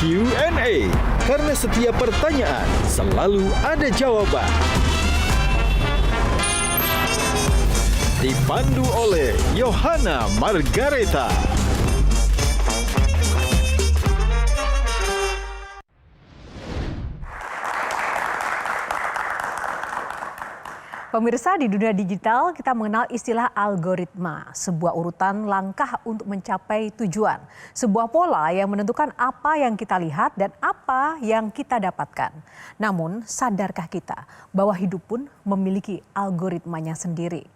Q&A. Karena setiap pertanyaan selalu ada jawaban. Dipandu oleh Yohana Margareta. Pemirsa, di dunia digital kita mengenal istilah algoritma, sebuah urutan langkah untuk mencapai tujuan. Sebuah pola yang menentukan apa yang kita lihat dan apa yang kita dapatkan. Namun, sadarkah kita bahwa hidup pun memiliki algoritmanya sendiri?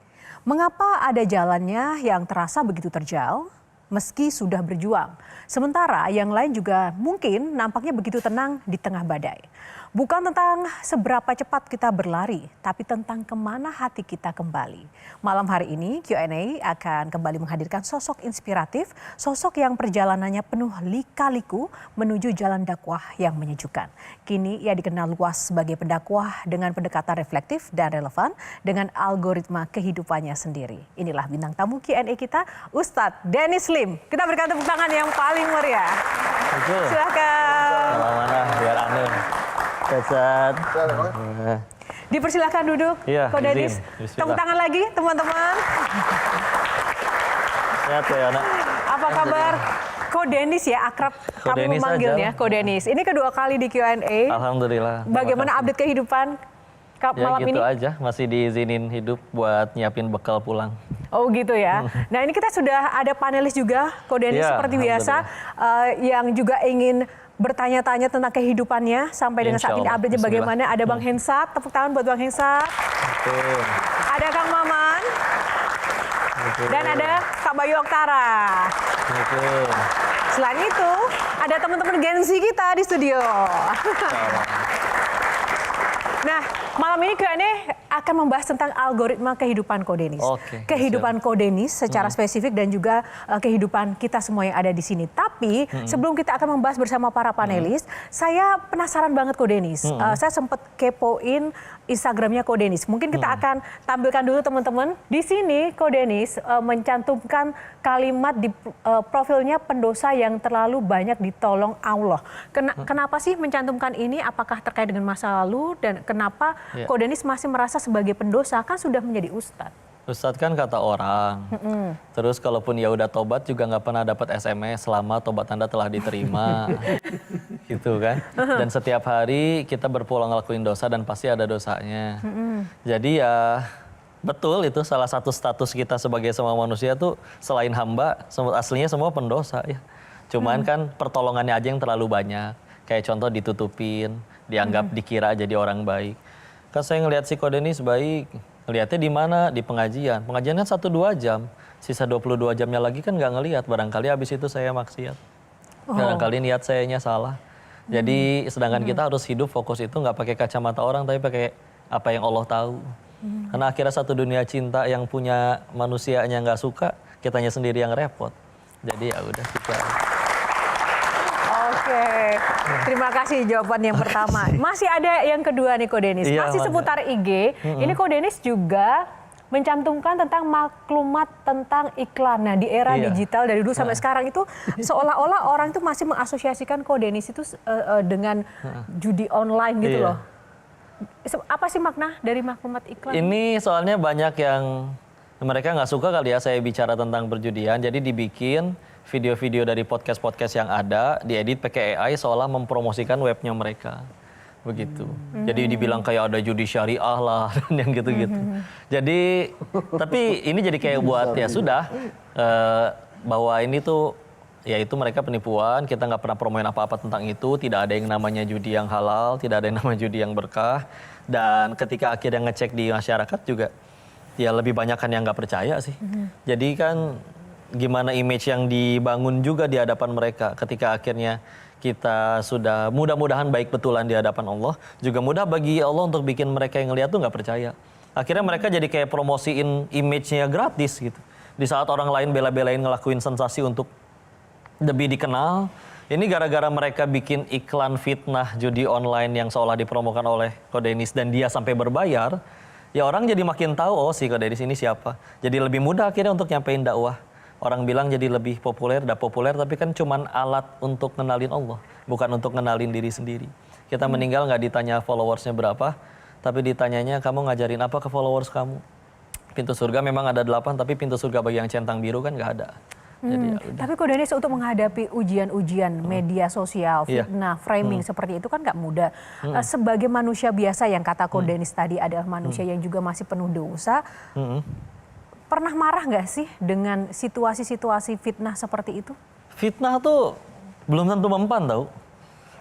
Mengapa ada jalannya yang terasa begitu terjal meski sudah berjuang? Sementara yang lain juga mungkin nampaknya begitu tenang di tengah badai. Bukan tentang seberapa cepat kita berlari, tapi tentang kemana hati kita kembali. Malam hari ini Q&A akan kembali menghadirkan sosok inspiratif, sosok yang perjalanannya penuh lika-liku menuju jalan dakwah yang menyejukkan. Kini ia dikenal luas sebagai pendakwah dengan pendekatan reflektif dan relevan dengan algoritma kehidupannya sendiri. Inilah bintang tamu Q&A kita, Ustadz Dennis Lim. Kita berikan tepuk tangan yang paling meriah. Silakan. Mana biar aneh. Ustaz. Dipersilakan duduk, Iya, Ko Dennis. Tepuk tangan lagi, teman-teman. Sehat ya, Nak? Apa kabar? Ko Dennis ya, akrab Ko kamu Dennis memanggilnya, aja. Ko Dennis. Ini kedua kali di Q&A. Alhamdulillah. Bagaimana update kehidupan Ya malam gitu ini? aja, masih diizinin hidup buat nyiapin bekal pulang. Oh gitu ya. Nah ini kita sudah ada panelis juga, Ko Dennis Iya, seperti biasa. Yang juga ingin bertanya-tanya tentang kehidupannya sampai dengan saat ini Insya Allah. update-nya bagaimana. Ada Bang Hensat, tepuk tangan buat Bang Hensat. Betul. Ada Kang Maman. Betul. Dan ada Kak Bayu Oktara. Betul. Selain itu, ada teman-teman Gen Z kita di studio. Nah, malam ini Q&A akan membahas tentang algoritma kehidupan Ko Dennis. Oke, Kehidupan Ko Dennis secara spesifik dan juga kehidupan kita semua yang ada di sini. Tapi sebelum kita akan membahas bersama para panelis, saya penasaran banget Ko Dennis. Saya sempat kepoin Instagramnya Ko Dennis. Mungkin kita akan tampilkan dulu teman-teman. Di sini Ko Dennis mencantumkan kalimat di profilnya pendosa yang terlalu banyak ditolong Allah. Kenapa sih mencantumkan ini? Apakah terkait dengan masa lalu dan kenapa Ko Dennis masih merasa sebagai pendosa? Kan sudah menjadi ustadz. Ustadz kan kata orang. Terus kalaupun ya udah tobat juga nggak pernah dapat SMS selama tobat Anda telah diterima. Gitu kan. Dan setiap hari kita berpulang ngelakuin dosa dan pasti ada dosanya. Jadi ya betul itu salah satu status kita sebagai semua manusia tuh selain hamba, aslinya semua pendosa ya. Cuman kan pertolongannya aja yang terlalu banyak. Kayak contoh ditutupin, dianggap dikira jadi orang baik. Kan saya ngelihat si Ko Dennis baik. Ngelihatnya di mana? Di pengajian. Pengajian kan 1-2 jam. Sisa 22 jamnya lagi kan nggak ngelihat. Barangkali habis itu saya maksiat. Barangkali niat sayanya salah. Jadi sedangkan kita harus hidup fokus itu nggak pakai kacamata orang tapi pakai apa yang Allah tahu. Karena akhirnya satu dunia cinta yang punya manusianya nggak suka, kitanya sendiri yang repot. Jadi ya udah kita. Oke, terima kasih jawaban yang pertama. Masih ada yang kedua nih Ko Dennis. Iya, Masih seputar IG. Ini Ko Dennis juga mencantumkan tentang maklumat tentang iklan. Nah, di era digital dari dulu sampai sekarang itu seolah-olah orang itu masih mengasosiasikan Ko Dennis itu dengan judi online gitu loh. Apa sih makna dari maklumat iklan? Ini soalnya banyak yang mereka nggak suka kali ya saya bicara tentang perjudian. Jadi dibikin video-video dari podcast-podcast yang ada, diedit pakai AI seolah mempromosikan webnya mereka. Begitu. Jadi dibilang kayak ada judi syariah lah dan yang gitu-gitu. Jadi tapi ini jadi kayak buat ya sudah bahwa ini tuh ya itu mereka penipuan, kita nggak pernah promoin apa-apa tentang itu, tidak ada yang namanya judi yang halal, tidak ada yang namanya judi yang berkah. Dan ketika akhirnya ngecek di masyarakat juga ya lebih banyak kan yang nggak percaya sih. Jadi kan gimana image yang dibangun juga di hadapan mereka ketika akhirnya kita sudah mudah-mudahan baik betulan di hadapan Allah, juga mudah bagi Allah untuk bikin mereka yang ngeliat tuh nggak percaya. Akhirnya mereka jadi kayak promosiin image-nya gratis gitu. Di saat orang lain bela-belain ngelakuin sensasi untuk lebih dikenal, ini gara-gara mereka bikin iklan fitnah judi online yang seolah dipromokan oleh Ko Dennis dan dia sampai berbayar, ya orang jadi makin tahu oh si Ko Dennis ini siapa. Jadi lebih mudah akhirnya untuk nyampein dakwah. Orang bilang jadi lebih populer, tapi kan cuman alat untuk ngenalin Allah, bukan untuk ngenalin diri sendiri. Kita meninggal nggak ditanya followersnya berapa, tapi ditanyanya kamu ngajarin apa ke followers kamu. Pintu surga memang ada 8, tapi pintu surga bagi yang centang biru kan nggak ada. Jadi ya udah. Tapi Ko Denis untuk menghadapi ujian-ujian media sosial, fitnah, framing seperti itu kan nggak mudah. Sebagai manusia biasa yang kata Ko Denis tadi adalah manusia yang juga masih penuh dosa, pernah marah nggak sih dengan situasi-situasi fitnah seperti itu? Fitnah tuh belum tentu mempan tau.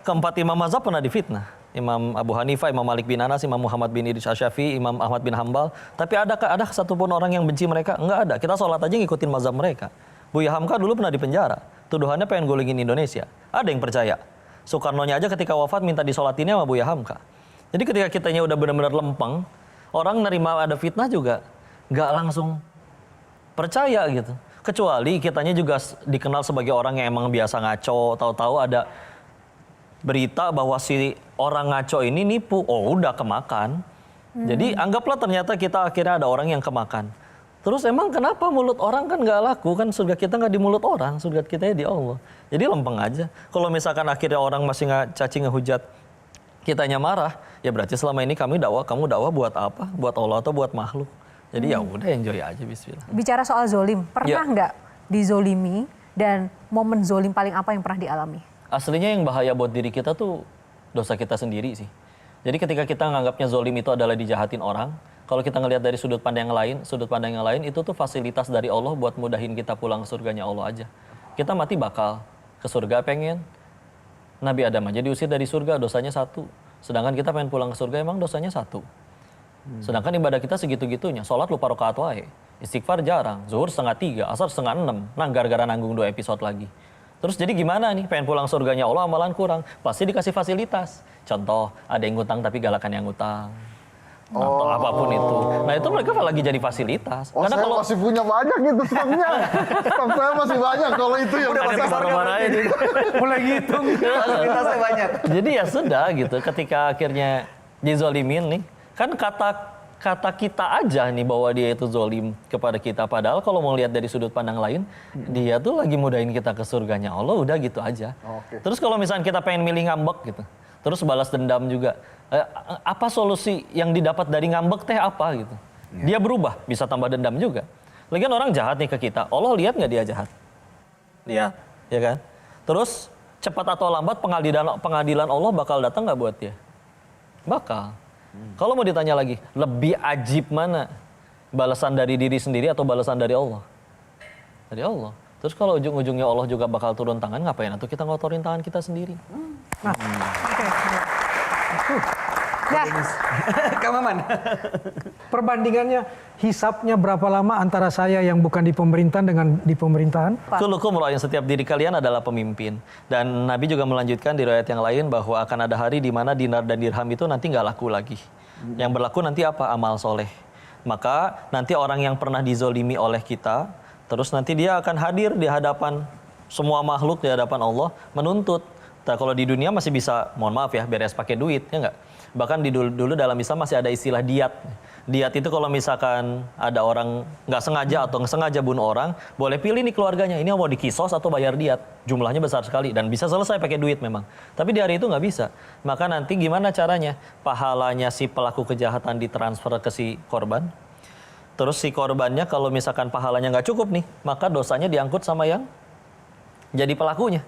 Keempat imam mazhab pernah difitnah. Imam Abu Hanifah, Imam Malik bin Anas, Imam Muhammad bin Idris Asy-Syafi'i, Imam Ahmad bin Hambal. Tapi ada satupun orang yang benci mereka? Enggak ada. Kita sholat aja ngikutin mazhab mereka. Buya Hamka dulu pernah dipenjara. Tuduhannya pengen golingin Indonesia. Ada yang percaya. Soekarno-nya aja ketika wafat minta disolatinnya sama Buya Hamka. Jadi ketika kitanya udah benar-benar lempeng, orang nerima ada fitnah juga nggak langsung percaya gitu. Kecuali kitanya juga dikenal sebagai orang yang emang biasa ngaco, tahu-tahu ada berita bahwa si orang ngaco ini nipu, oh udah kemakan. Jadi anggaplah ternyata kita akhirnya ada orang yang kemakan. Terus emang kenapa mulut orang kan nggak laku, kan surga kita nggak di mulut orang, surga kita di Allah. Jadi lempeng aja. Kalau misalkan akhirnya orang masih caci ngehujat, kitanya marah, ya berarti selama ini kamu dakwah buat apa? Buat Allah atau buat makhluk? Jadi ya udah enjoy aja bismillah. Bicara soal zolim, pernah nggak dizolimi dan momen zolim paling apa yang pernah dialami? Aslinya yang bahaya buat diri kita tuh dosa kita sendiri sih. Jadi ketika kita nganggapnya zolim itu adalah dijahatin orang, kalau kita ngelihat dari sudut pandang yang lain itu tuh fasilitas dari Allah buat mudahin kita pulang ke surganya Allah aja. Kita mati bakal ke surga pengen. Nabi Adam aja diusir dari surga, dosanya 1. Sedangkan kita pengen pulang ke surga emang dosanya 1. Sedangkan ibadah kita segitu-gitunya, sholat lupa rakaat wae, istighfar jarang, zuhur 5:30, asar 5:30, nah gara-gara nanggung 2 episode lagi. Terus jadi gimana nih, pengen pulang surganya Allah amalan kurang, pasti dikasih fasilitas. Contoh, ada yang ngutang tapi galakan yang ngutang. Atau apapun itu. Nah itu mereka lagi jadi fasilitas. Karena saya masih punya banyak gitu stoknya. Stok saya masih banyak kalau itu ya. Udah masih marah-marahin. Mulai ngitung. Kita saya banyak. Jadi ya sudah gitu, ketika akhirnya dizolimin nih, kan kata kita aja nih bahwa dia itu zolim kepada kita. Padahal kalau mau lihat dari sudut pandang lain, dia tuh lagi mudahin kita ke surganya Allah, udah gitu aja. Terus kalau misalnya kita pengen milih ngambek gitu, terus balas dendam juga, apa solusi yang didapat dari ngambek teh apa gitu? Dia berubah, bisa tambah dendam juga. Lagian orang jahat nih ke kita, Allah lihat nggak dia jahat? Lihat, ya kan? Terus cepat atau lambat pengadilan Allah bakal datang nggak buat dia? Bakal. Kalau mau ditanya lagi, lebih ajib mana? Balasan dari diri sendiri atau balasan dari Allah? Dari Allah. Terus kalau ujung-ujungnya Allah juga bakal turun tangan, ngapain? Atau kita ngotorin tangan kita sendiri? Nah, Kang Maman, perbandingannya hisapnya berapa lama antara saya yang bukan di pemerintahan dengan di pemerintahan? Kullukum ra'in, setiap diri kalian adalah pemimpin. Dan Nabi juga melanjutkan di riwayat yang lain bahwa akan ada hari di mana dinar dan dirham itu nanti nggak laku lagi. Yang berlaku nanti apa? Amal soleh. Maka nanti orang yang pernah dizolimi oleh kita, terus nanti dia akan hadir di hadapan semua makhluk, di hadapan Allah, menuntut. Nah, kalau di dunia masih bisa, mohon maaf ya, beres pakai duit, ya nggak? Bahkan dulu dalam Islam masih ada istilah diat. Diat itu kalau misalkan ada orang nggak sengaja atau sengaja bunuh orang, boleh pilih nih keluarganya, ini mau dikisos atau bayar diat. Jumlahnya besar sekali dan bisa selesai pakai duit memang. Tapi di hari itu nggak bisa. Maka nanti gimana caranya? Pahalanya si pelaku kejahatan ditransfer ke si korban. Terus si korbannya kalau misalkan pahalanya nggak cukup nih, maka dosanya diangkut sama yang jadi pelakunya.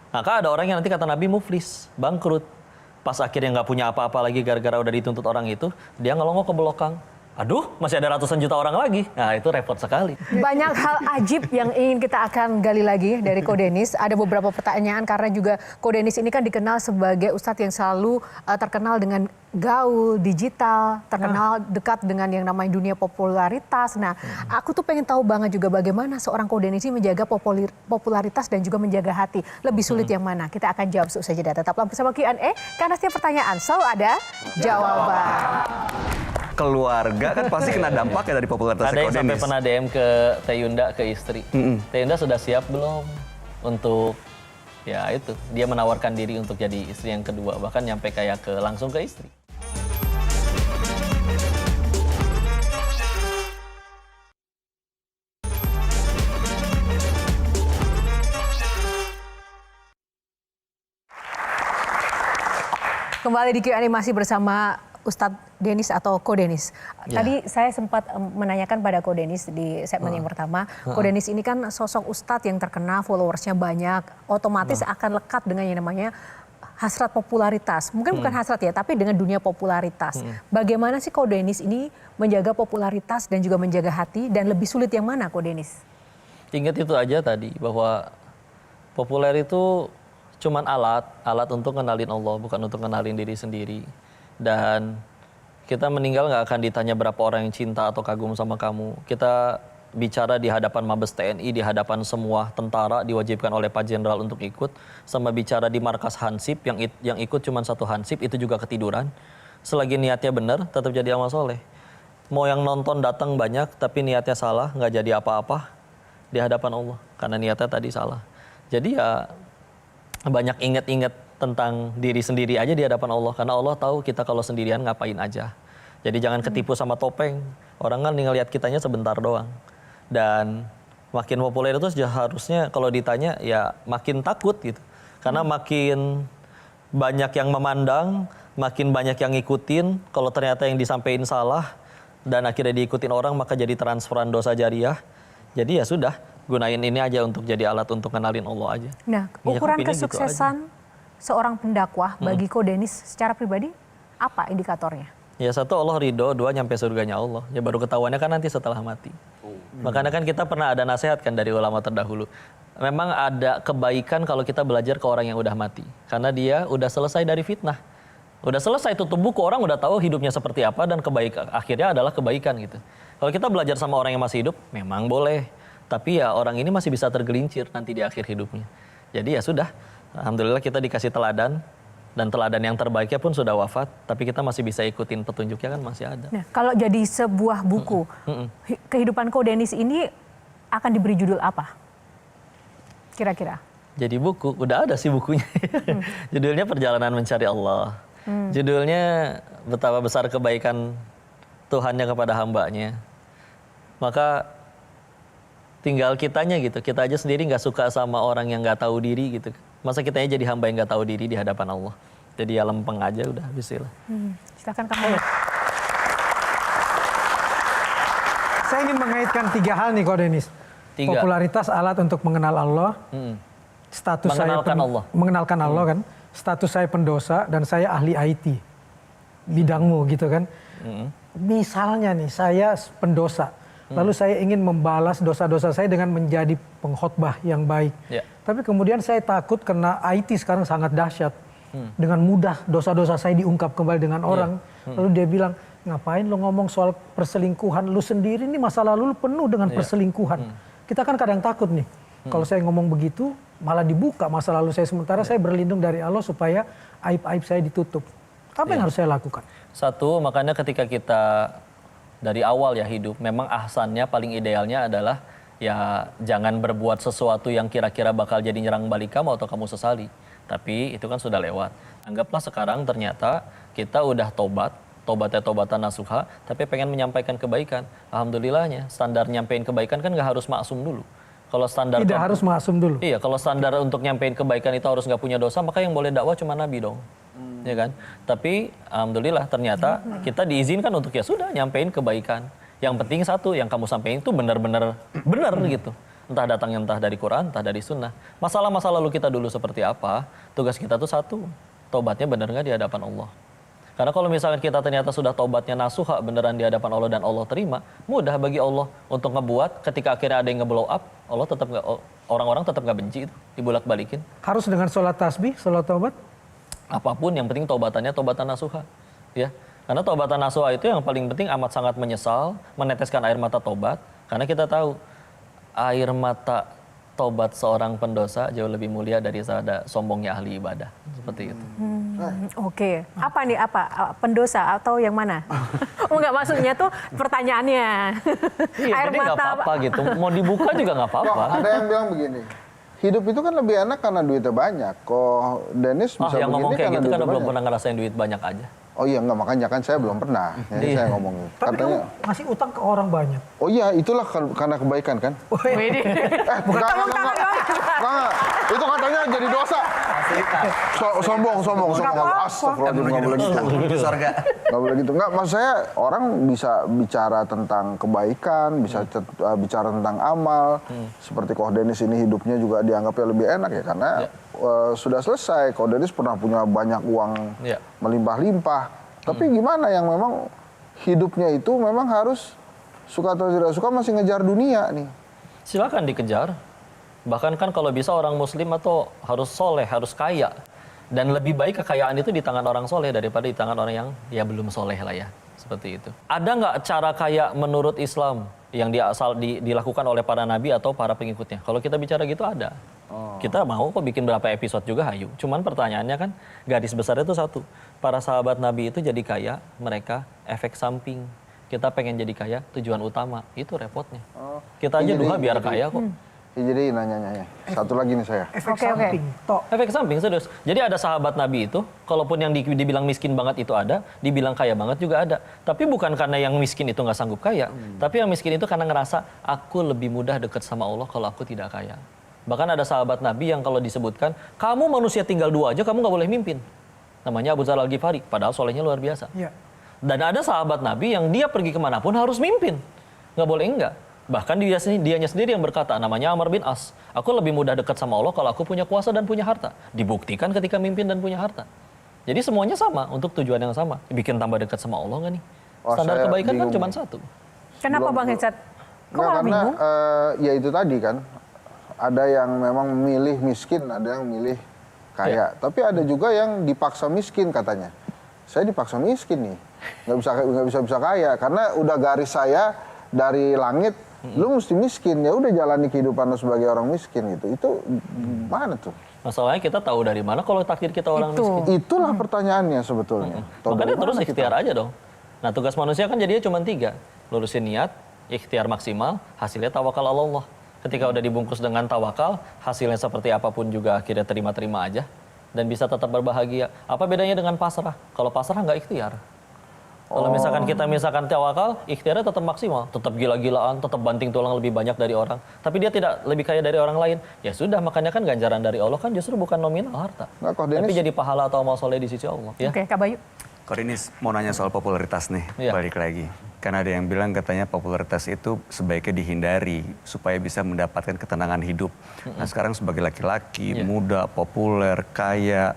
Maka ada orang yang nanti kata Nabi muflis, bangkrut. Pas akhirnya nggak punya apa-apa lagi gara-gara udah dituntut orang itu, dia ngelongok ke belakang. Aduh, masih ada ratusan juta orang lagi. Nah, itu repot sekali. Banyak hal ajib yang ingin kita akan gali lagi dari Ko Denis. Ada beberapa pertanyaan karena juga Ko Denis ini kan dikenal sebagai ustadz yang selalu terkenal dengan gaul, digital, terkenal dekat dengan yang namanya dunia popularitas. Nah, aku tuh pengen tahu banget juga bagaimana seorang Ko Denis ini menjaga popularitas dan juga menjaga hati. Lebih sulit yang mana? Kita akan jawab seusai jeda. Tetaplah bersama Q&A karena setiap pertanyaan selalu ada jawaban. Keluarga kan pasti kena dampak ya dari popularitas Ada yang sampai pernah DM ke Teh Yunda, ke istri. Teh Yunda sudah siap belum untuk ya itu, dia menawarkan diri untuk jadi istri yang kedua, bahkan nyampe kayak langsung ke istri. Kembali di Q&A masih bersama Ustadz Denis atau Ko Denis. Tadi saya sempat menanyakan pada Ko Denis di segmen yang pertama. Ko Denis ini kan sosok Ustadz yang terkenal, followersnya banyak, otomatis akan lekat dengan yang namanya hasrat popularitas. Mungkin bukan hasrat ya, tapi dengan dunia popularitas. Bagaimana sih Ko Denis ini menjaga popularitas dan juga menjaga hati, dan lebih sulit yang mana Ko Denis? Ingat itu aja tadi, bahwa populer itu cuman alat untuk kenalin Allah, bukan untuk kenalin diri sendiri. Dan kita meninggal nggak akan ditanya berapa orang yang cinta atau kagum sama kamu. Kita bicara di hadapan Mabes TNI, di hadapan semua tentara, diwajibkan oleh Pak Jenderal untuk ikut. Sama bicara di markas Hansip, yang ikut cuma satu Hansip, itu juga ketiduran. Selagi niatnya benar, tetap jadi amal soleh. Mau yang nonton datang banyak, tapi niatnya salah, nggak jadi apa-apa di hadapan Allah. Karena niatnya tadi salah. Jadi ya banyak ingat-ingat tentang diri sendiri aja di hadapan Allah, karena Allah tahu kita kalau sendirian ngapain aja. Jadi jangan ketipu sama topeng. Orang kan ngelihat kitanya sebentar doang. Dan makin populer itu harusnya kalau ditanya ya makin takut gitu. Karena makin banyak yang memandang, makin banyak yang ngikutin. Kalau ternyata yang disampaikan salah dan akhirnya diikutin orang, maka jadi transferan dosa jariah. Jadi ya sudah, gunain ini aja untuk jadi alat untuk kenalin Allah aja. Nah, ukuran kesuksesan seorang pendakwah bagi Ko Denis secara pribadi, apa indikatornya? Ya satu, Allah ridho, dua nyampe surganya Allah. Ya baru ketahuannya kan nanti setelah mati. Makanya kan kita pernah ada nasihat kan dari ulama terdahulu. Memang ada kebaikan kalau kita belajar ke orang yang udah mati. Karena dia udah selesai dari fitnah. Udah selesai tutup buku, orang udah tahu hidupnya seperti apa dan akhirnya adalah kebaikan gitu. Kalau kita belajar sama orang yang masih hidup, memang boleh. Tapi ya orang ini masih bisa tergelincir nanti di akhir hidupnya. Jadi ya sudah. Alhamdulillah kita dikasih teladan, dan teladan yang terbaiknya pun sudah wafat, tapi kita masih bisa ikutin petunjuknya kan masih ada. Nah, kalau jadi sebuah buku, kehidupan Ko Denis ini akan diberi judul apa? Kira-kira? Jadi buku, udah ada sih bukunya. Judulnya Perjalanan Mencari Allah. Judulnya Betapa Besar Kebaikan Tuhannya kepada hambanya. Maka tinggal kitanya gitu, kita aja sendiri nggak suka sama orang yang nggak tahu diri gitu. Masa kitanya jadi hamba yang nggak tahu diri di hadapan Allah. Jadi ya lempeng aja udah, bismillah. Silakan kamu. Saya ingin mengaitkan 3 hal nih Ko Denis. 3. Popularitas alat untuk mengenal Allah. Status Mengenalkan Allah. Mengenalkan Allah kan. Status saya pendosa dan saya ahli IT. Bidangmu gitu kan. Misalnya nih saya pendosa. Lalu saya ingin membalas dosa-dosa saya dengan menjadi pengkhotbah yang baik. Tapi kemudian saya takut karena IT sekarang sangat dahsyat. Dengan mudah dosa-dosa saya diungkap kembali dengan orang. Lalu dia bilang, ngapain lo ngomong soal perselingkuhan? Lu sendiri nih masa lalu lu penuh dengan perselingkuhan. Kita kan kadang takut nih. Kalau saya ngomong begitu, malah dibuka masa lalu saya. Sementara saya berlindung dari Allah supaya aib-aib saya ditutup. Apa yang harus saya lakukan? Satu, makanya ketika kita dari awal ya hidup, memang ahsannya paling idealnya adalah ya jangan berbuat sesuatu yang kira-kira bakal jadi nyerang balik kamu atau kamu sesali. Tapi itu kan sudah lewat. Anggaplah sekarang ternyata kita udah tobatnya tobatan nasuha, tapi pengen menyampaikan kebaikan. Alhamdulillahnya standar nyampein kebaikan kan nggak harus maksum dulu. Kalau standar tidak harus maksum dulu. Iya, kalau standar untuk nyampein kebaikan itu harus nggak punya dosa, maka yang boleh dakwah cuma Nabi dong. Ya kan? Tapi alhamdulillah ternyata kita diizinkan untuk ya sudah nyampein kebaikan. Yang penting satu, yang kamu sampaikan itu benar-benar benar gitu. Entah datangnya entah dari Quran, entah dari Sunnah. Masalah-masa lalu kita dulu seperti apa, tugas kita tuh satu, tobatnya benar nggak di hadapan Allah. Karena kalau misalkan kita ternyata sudah tobatnya nasuha beneran di hadapan Allah dan Allah terima, mudah bagi Allah untuk ngebuat ketika akhirnya ada yang nge-blow up, Allah tetap nggak, orang-orang tetap nggak benci itu, dibulak-balikin. Harus dengan sholat tasbih, sholat taubat? Apapun yang penting taubatannya taubatan nasuha, ya. Karena taubatan nasuha itu yang paling penting amat sangat menyesal, meneteskan air mata taubat. Karena kita tahu air mata taubat seorang pendosa jauh lebih mulia daripada sombongnya ahli ibadah, seperti itu. Oke, apa nih pendosa atau yang mana? Enggak, maksudnya tuh pertanyaannya. Iya, air jadi nggak apa-apa gitu. Mau dibuka juga nggak apa-apa. Ada yang bilang begini. Hidup itu kan lebih enak karena duitnya banyak. Kok Dennis bisa yang ngomong begini kayak karena gitu duitnya karena belum banyak? pernah ngerasain duit banyak aja. Oh iya, enggak, makanya kan saya belum pernah. Jadi saya ngomong. Tapi kamu ngasih utang ke orang banyak. Oh iya, itulah karena kebaikan kan? Wede. Enggak. Itu katanya jadi dosa. Sombong. Astagfirullahaladzim, nggak boleh gitu. Menuju surga. Nggak boleh gitu. Nggak, maksud saya orang bisa bicara tentang kebaikan, bisa bicara tentang amal. Seperti Koh Denis ini hidupnya juga dianggapnya lebih enak ya, karena sudah selesai. Koh Denis pernah punya banyak uang melimpah-limpah. Tapi gimana yang memang hidupnya itu memang harus suka atau tidak suka masih ngejar dunia nih. Silakan dikejar. Bahkan kan kalau bisa orang muslim atau harus soleh, harus kaya. Dan lebih baik kekayaan itu di tangan orang soleh daripada di tangan orang yang ya belum soleh lah ya. Seperti itu. Ada nggak cara kaya menurut Islam yang dilakukan oleh para nabi atau para pengikutnya? Kalau kita bicara gitu ada. Kita mau kok bikin berapa episode juga hayu. Cuman pertanyaannya kan garis besarnya itu satu. Para sahabat nabi itu jadi kaya, mereka efek samping. Kita pengen jadi kaya, tujuan utama. Itu repotnya. Kita aja duha biar kaya kok. Jadi nanya-nanya. Satu lagi nih saya. Efek samping. Tok. Efek samping, serius. Jadi ada sahabat Nabi itu, kalaupun yang dibilang miskin banget itu ada, dibilang kaya banget juga ada. Tapi bukan karena yang miskin itu nggak sanggup kaya. Tapi yang miskin itu karena ngerasa, aku lebih mudah dekat sama Allah kalau aku tidak kaya. Bahkan ada sahabat Nabi yang kalau disebutkan, kamu manusia tinggal 2 aja, kamu nggak boleh mimpin. Namanya Abu Dzar Al-Ghifari, padahal solehnya luar biasa. Iya. Dan ada sahabat Nabi yang dia pergi kemanapun harus mimpin. Nggak boleh enggak. Bahkan dianya sendiri yang berkata, namanya Amr bin As. Aku lebih mudah dekat sama Allah kalau aku punya kuasa dan punya harta. Dibuktikan ketika mimpin dan punya harta. Jadi semuanya sama, untuk tujuan yang sama. Bikin tambah dekat sama Allah nggak nih? Standar kebaikan kan cuma satu. Kenapa Bang Hensat? Kok malah karena bingung? ya itu tadi kan. Ada yang memang milih miskin, ada yang milih kaya. Tapi ada juga yang dipaksa miskin katanya. Saya dipaksa miskin nih. Nggak bisa kaya. Karena udah garis saya dari langit, lu mesti miskin, ya udah jalani kehidupan lu sebagai orang miskin gitu. Itu mana tuh? Masalahnya kita tahu dari mana kalau takdir kita orang miskin. Itulah pertanyaannya sebetulnya. Tahu Makanya dari terus mana ikhtiar aja dong. Nah tugas manusia kan jadinya cuma 3. Lurusin niat, ikhtiar maksimal, hasilnya tawakal Allah. Ketika udah dibungkus dengan tawakal, hasilnya seperti apapun juga akhirnya terima-terima aja. Dan bisa tetap berbahagia. Apa bedanya dengan pasrah? Kalau pasrah nggak ikhtiar. Kalau misalkan tawakal, ikhtiarnya tetap maksimal, tetap gila-gilaan, tetap banting tulang lebih banyak dari orang. Tapi dia tidak lebih kaya dari orang lain. Ya sudah, makanya kan ganjaran dari Allah kan justru bukan nominal harta. Tapi jadi pahala atau amal soleh di sisi Allah. Ya? Oke, Kak Bayu. Kok ini mau nanya soal popularitas nih, balik lagi. Karena ada yang bilang katanya popularitas itu sebaiknya dihindari supaya bisa mendapatkan ketenangan hidup. Nah sekarang sebagai laki-laki, muda, populer, kaya,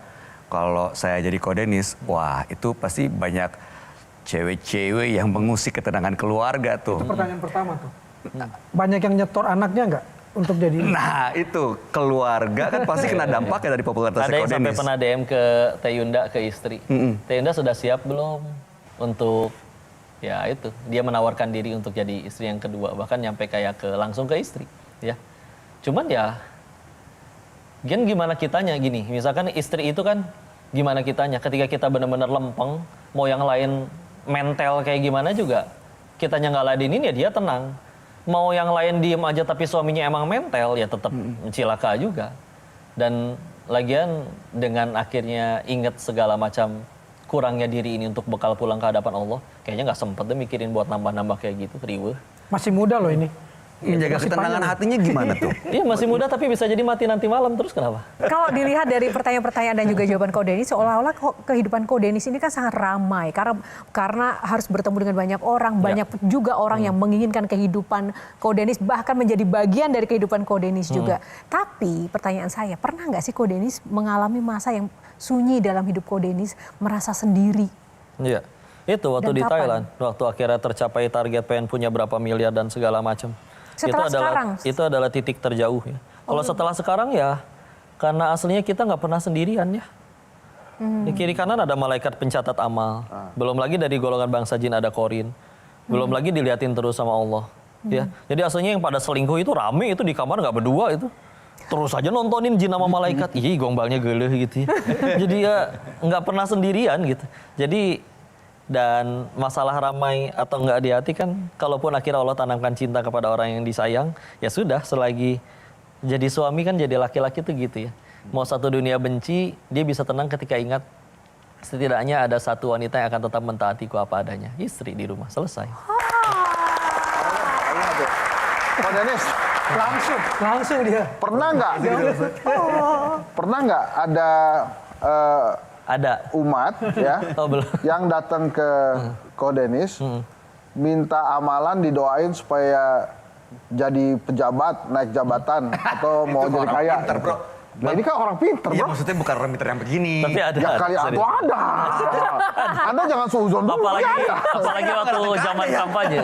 kalau saya jadi Koh Denis, wah itu pasti banyak cewek-cewek yang mengusik ketenangan keluarga tuh. Itu pertanyaan pertama tuh. Banyak yang nyetor anaknya nggak untuk jadi? Nah itu keluarga kan pasti kena dampaknya dari popularitas Koh Denis. Ada yang sampai pernah DM ke Teh Yunda, ke istri. Teh Yunda sudah siap belum untuk ya itu, dia menawarkan diri untuk jadi istri yang kedua, bahkan nyampe kayak langsung ke istri, ya. Cuman ya, gimana kitanya gini, misalkan istri itu kan gimana kitanya, ketika kita benar-benar lempeng, mau yang lain mental kayak gimana juga, kitanya nggak ladenin ya dia tenang. Mau yang lain diem aja tapi suaminya emang mental ya tetap cilaka juga. Dan lagian dengan akhirnya inget segala macam kurangnya diri ini untuk bekal pulang ke hadapan Allah, kayaknya nggak sempet deh mikirin buat nambah-nambah kayak gitu, riweuh. Masih muda loh ini. Menjaga ketenangan hatinya gimana tuh? Iya masih muda tapi bisa jadi mati nanti malam, terus kenapa? Kalau dilihat dari pertanyaan-pertanyaan dan juga jawaban Koh Denis, seolah-olah kehidupan Koh Denis ini kan sangat ramai karena harus bertemu dengan banyak orang, banyak juga orang yang menginginkan kehidupan Koh Denis, bahkan menjadi bagian dari kehidupan Koh Denis juga. Tapi pertanyaan saya, pernah nggak sih Koh Denis mengalami masa yang sunyi dalam hidup Koh Denis, merasa sendiri? Iya, itu waktu Dan di kapan? Thailand, waktu akhirnya tercapai target pengen punya berapa miliar dan segala macam. Itu adalah titik terjauh ya. Kalau setelah sekarang ya, karena aslinya kita nggak pernah sendirian ya. Di kiri kanan ada malaikat pencatat amal. Belum lagi dari golongan bangsa jin ada korin. Belum lagi diliatin terus sama Allah. Ya, jadi aslinya yang pada selingkuh itu rame itu di kamar nggak berdua itu. Terus aja nontonin jin sama malaikat. Ih, gombalnya geleh gitu ya. Jadi ya nggak pernah sendirian gitu. Jadi dan masalah ramai atau enggak di hati kan, kalaupun akhirnya Allah tanamkan cinta kepada orang yang disayang, ya sudah, selagi jadi suami kan jadi laki-laki tuh gitu ya. Mau satu dunia benci, dia bisa tenang ketika ingat setidaknya ada satu wanita yang akan tetap mentaatiku apa adanya. Istri di rumah, selesai. Koh Denis, Langsung dia. pernah nggak Pernah nggak ada Ada. umat ya Oh, belum. yang datang ke Ko Denis minta amalan didoain supaya jadi pejabat, naik jabatan atau mau jadi kaya? Pinter, bro. Nah ini kan orang pinter, Iya, bro. maksudnya bukan orang pinter yang begini. Tapi ada. Ya kali serius. atau ada. Anda jangan suzon dulu. Apalagi waktu zaman kampanye.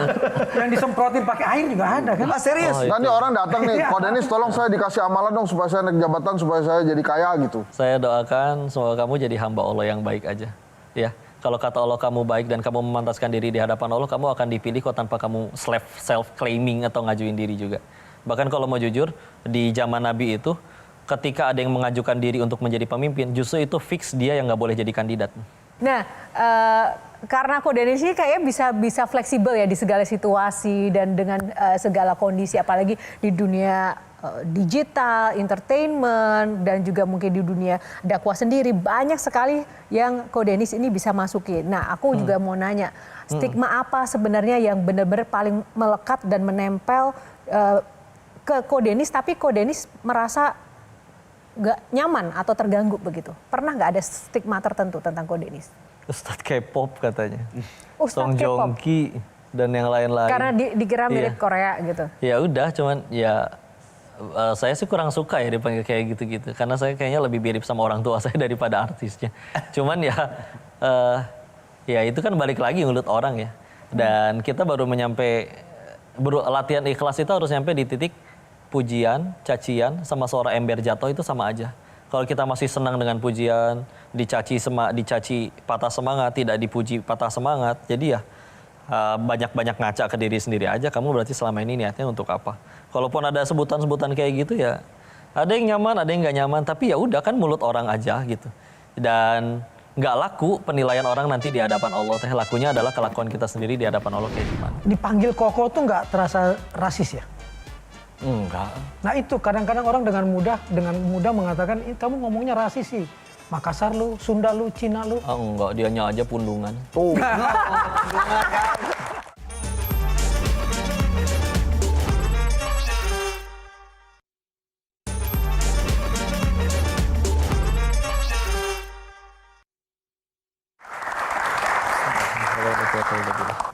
Yang disemprotin pakai air juga ada kan? Ah, serius? Nah ini orang datang nih, Ko Denis tolong saya dikasih amalan dong supaya saya naik jabatan, supaya saya jadi kaya gitu. Saya doakan semoga kamu jadi hamba Allah yang baik aja. Ya, kalau kata Allah kamu baik dan kamu memantaskan diri di hadapan Allah, kamu akan dipilih kok tanpa kamu self-claiming atau ngajuin diri juga. Bahkan kalau mau jujur, di zaman Nabi itu, ketika ada yang mengajukan diri untuk menjadi pemimpin, justru itu fix dia yang nggak boleh jadi kandidat. Nah, karena Ko Denis ini kayaknya bisa fleksibel ya di segala situasi dan dengan segala kondisi, apalagi di dunia digital, entertainment, dan juga mungkin di dunia dakwah sendiri. Banyak sekali yang Ko Denis ini bisa masukin. Nah, aku juga mau nanya, stigma apa sebenarnya yang benar-benar paling melekat dan menempel ke Ko Denis, tapi Ko Denis merasa nggak nyaman atau terganggu begitu? Pernah nggak ada stigma tertentu tentang Ko Denis? Ustadz K-pop katanya. Ustadz Song K-pop. Joong Ki dan yang lain-lain. Karena dikira mirip Iya. Korea gitu. Ya udah, cuman ya saya sih kurang suka ya dipanggil kayak gitu-gitu. Karena saya kayaknya lebih mirip sama orang tua saya daripada artisnya. Cuman ya itu kan balik lagi mulut orang ya. Dan kita baru latihan ikhlas itu harus nyampe di titik pujian, cacian, sama suara ember jatuh itu sama aja. Kalau kita masih senang dengan pujian, dicaci patah semangat, tidak dipuji patah semangat, jadi ya banyak-banyak ngaca ke diri sendiri aja. Kamu berarti selama ini niatnya untuk apa? Kalaupun ada sebutan-sebutan kayak gitu ya, ada yang nyaman, ada yang nggak nyaman. Tapi ya udah kan mulut orang aja gitu. Dan nggak laku penilaian orang nanti di hadapan Allah. Lakunya adalah kelakuan kita sendiri di hadapan Allah kayak gimana. Dipanggil Koko tuh nggak terasa rasis ya? Enggak. Nah itu kadang-kadang orang dengan mudah mengatakan, kamu ngomongnya rasis sih. Makassar lu, Sunda lu, Cina lu. Enggak, dianya aja pundungan. Tuh.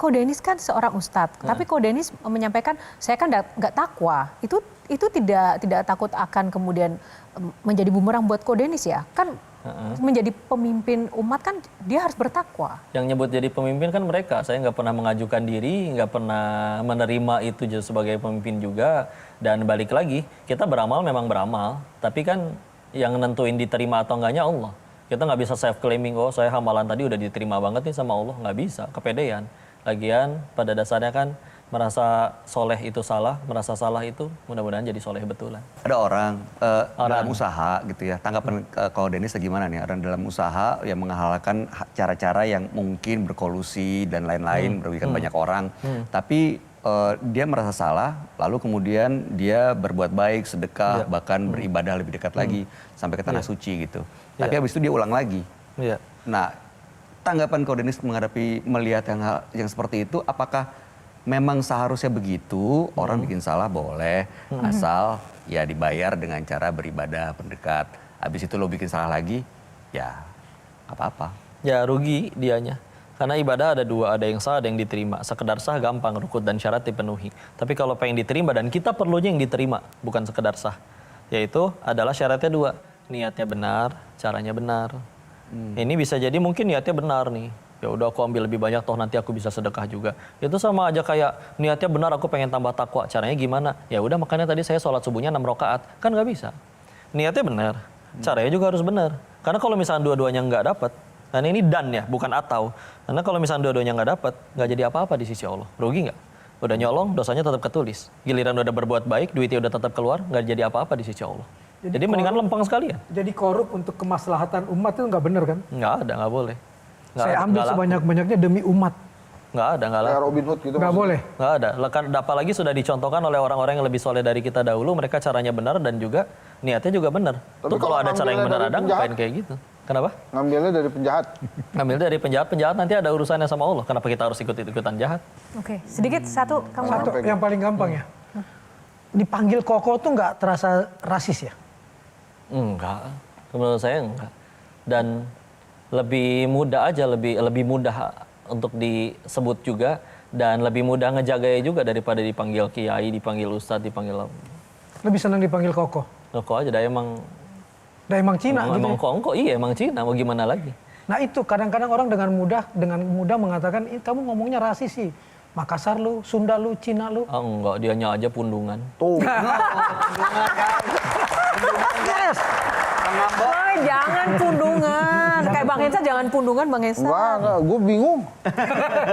Ko Denis kan seorang ustadz, tapi Ko Denis menyampaikan saya kan nggak takwa. Itu tidak takut akan kemudian menjadi bumerang buat Ko Denis ya? Kan menjadi pemimpin umat kan dia harus bertakwa. Yang nyebut jadi pemimpin kan mereka. Saya nggak pernah mengajukan diri, nggak pernah menerima itu sebagai pemimpin juga. Dan balik lagi, kita beramal memang beramal. Tapi kan yang nentuin diterima atau enggaknya Allah. Kita nggak bisa self-claiming, oh saya hamalan tadi udah diterima banget nih sama Allah. Nggak bisa, kepedean. Lagian pada dasarnya kan merasa soleh itu salah, merasa salah itu mudah-mudahan jadi soleh betulan. Ada orang dalam usaha gitu ya, tanggapan Ko Denis gimana nih? Orang dalam usaha yang menghalalkan cara-cara yang mungkin berkolusi dan lain-lain, merugikan banyak orang. Tapi dia merasa salah, lalu kemudian dia berbuat baik, sedekah, bahkan beribadah lebih dekat lagi sampai ke tanah suci gitu. Tapi habis itu dia ulang lagi. Nah, tanggapan Ko Denis melihat yang seperti itu, apakah memang seharusnya begitu? Orang bikin salah boleh, asal ya dibayar dengan cara beribadah, pendekat. Habis itu lo bikin salah lagi, ya apa-apa. Ya rugi dianya. Karena ibadah ada dua, ada yang sah, ada yang diterima. Sekedar sah gampang, rukun dan syarat dipenuhi. Tapi kalau pengen diterima dan kita perlunya yang diterima, bukan sekedar sah. Yaitu adalah syaratnya dua. Niatnya benar, caranya benar. Ini bisa jadi mungkin niatnya benar nih. Ya udah aku ambil lebih banyak toh nanti aku bisa sedekah juga. Itu sama aja kayak niatnya benar aku pengen tambah takwa. Caranya gimana? Ya udah makanya tadi saya sholat subuhnya 6 rakaat. Kan nggak bisa. Niatnya benar. Caranya juga harus benar. Karena kalau misalnya dua-duanya nggak dapat, dan ini dan ya, bukan atau. Karena kalau misalnya dua-duanya nggak dapat, nggak jadi apa-apa di sisi Allah. Rugi nggak? Udah nyolong, dosanya tetap ketulis. Giliran udah berbuat baik, duitnya udah tetap keluar, nggak jadi apa-apa di sisi Allah. Jadi mendingan lempeng sekalian. Jadi korup untuk kemaslahatan umat itu nggak benar kan? Nggak ada, nggak boleh. Saya ambil sebanyak-banyaknya demi umat. Nggak ada, nggak Kayak laku. Robin Hood gitu. Nggak boleh. Nggak ada. Apalagi sudah dicontohkan oleh orang-orang yang lebih soleh dari kita dahulu. Mereka caranya benar dan juga niatnya juga benar. Tapi Tuh kalau kalau ada cara yang benar ngambilnya ada, dari ngapain penjahat? kayak gitu? Kenapa? Ngambilnya dari penjahat. Ngambil dari penjahat nanti ada urusannya sama Allah. Kenapa kita harus ikut-ikutan jahat? Oke, sedikit satu kamu. Satu yang paling gampang ya. Dipanggil Koko tuh nggak terasa rasis ya? Enggak, menurut saya enggak. Dan lebih mudah aja, lebih mudah untuk disebut juga, dan lebih mudah ngejaganya juga daripada dipanggil kiai, dipanggil ustadz, dipanggil Lebih senang dipanggil Koko. Koko aja. Dah emang Cina gitu. emang kongko, iya emang Cina, mau gimana lagi? Nah itu kadang-kadang orang dengan mudah mengatakan, kamu ngomongnya rasis sih. Makassar lu, Sunda lu, Cina lu. Enggak, dianya aja pundungan. Tuh. Yes. Woy, jangan pundungan. Kayak Bang Hensa jangan pundungan, Bang Hensa. Enggak, gue bingung.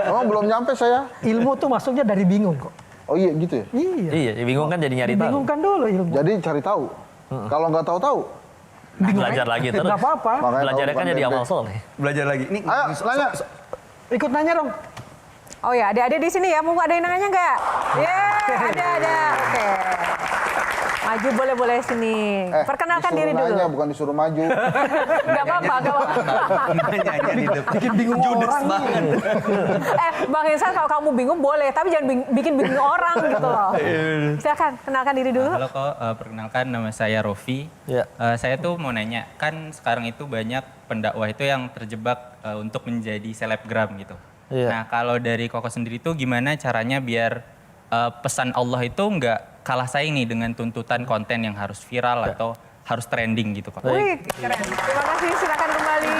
Emang belum nyampe saya. Ilmu tuh masuknya dari bingung kok. Oh iya gitu ya? Iya. Iya, bingung kan jadi nyari tahu. Bingungkan dulu ilmu. Jadi cari tahu. Kalau nggak tahu-tahu, Belajar lagi terus. Gak apa-apa. makanya Belajarnya tahu kan bukan jadi tempe. amal soleh. Belajar lagi. Ini Ayo, nanya. Ikut nanya dong. Oh ya, adik-adik di sini ya, mau ada yang nanya nggak? Ada. Oke. Maju boleh sini. Perkenalkan diri disuruh nanya, dulu. bukan disuruh maju. Gak apa-apa. nanya di depan. Bikin bingung orang nih. Bang Hensa kalau kamu bingung boleh, tapi jangan bikin bingung orang gitu loh. Silakan, kenalkan diri dulu. Halo kok, perkenalkan nama saya Rofi. Ya. Saya tuh mau nanya, kan sekarang itu banyak pendakwah itu yang terjebak untuk menjadi selebgram gitu. Iya. Nah kalau dari Koko sendiri tuh gimana caranya biar pesan Allah itu nggak kalah saing nih dengan tuntutan konten yang harus viral atau harus trending gitu kok. Wih, keren. Terima kasih, silakan kembali.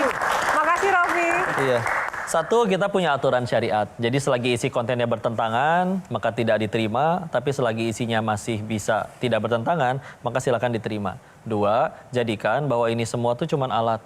Makasih Rofi. Iya. Satu, kita punya aturan syariat. Jadi selagi isi kontennya bertentangan, maka tidak diterima. Tapi selagi isinya masih bisa tidak bertentangan, maka silakan diterima. Dua, jadikan bahwa ini semua tuh cuman alat.